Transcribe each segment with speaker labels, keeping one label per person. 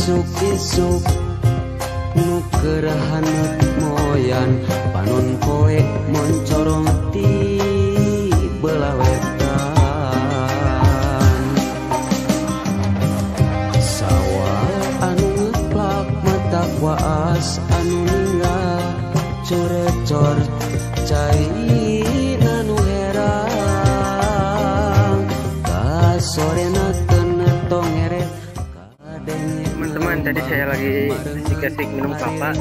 Speaker 1: isuk-isuk nuker haneut moyan panon poe moncorong ti belah wetan sawah anu ngeplak mata kuas anu ninggal corecor cai nanu herang ka sorena tenetong eret
Speaker 2: teman-teman. Tadi saya lagi asik-asik minum kelapa,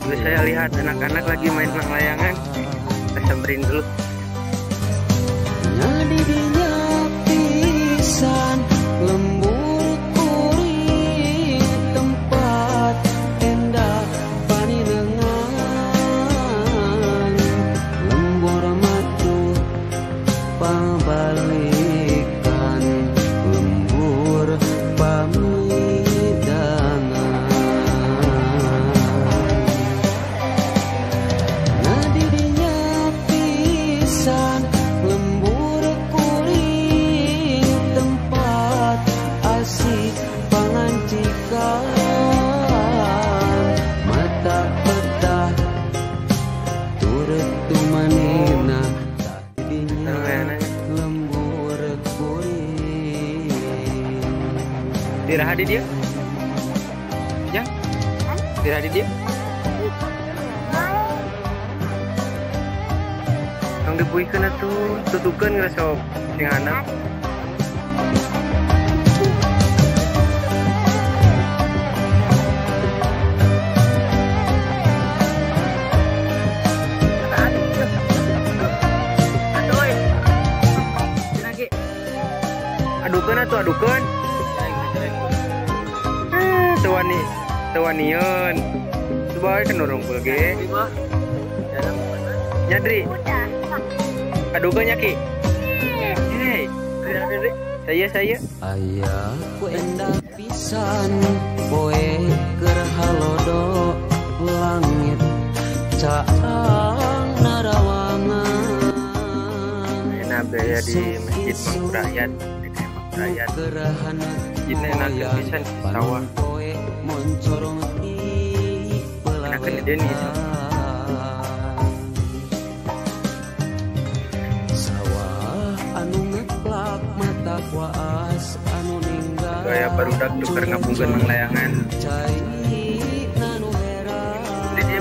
Speaker 2: terus saya lihat anak-anak lagi main layangan. Kita samperin dulu.
Speaker 1: Nyadi dinya pisan lembur kuring tempat endah paninengan lembur matu pabalikan lembur pamidangan nyadi dinya pisan lembur kuring tempat asik pangancikan mata petah turut tumanina tadinya lembur kuring
Speaker 2: Diraha di dia, ya? Diraha di dia. Yang dibuihkeun atuh, tutukeun geus sok sing anak. Adukeun atuh, adukeun. Tewanian. Coba kan nurungkul ge. Nyadri. Adukeun nya Ki. Hei. Saya.
Speaker 1: Aya ku endah pisan poe keur halodo langit caang narawangan
Speaker 2: enak ya di Masjid Mangkurayat. Ini enak pisan di sawah. Enak kan dia nih.
Speaker 1: Sawah anu ngeplak mata kuas anu ninggal
Speaker 2: Gaya barudak tuker ngapungkeun mang layangan. Jadi dia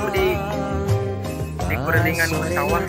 Speaker 2: di kurelingan sawah.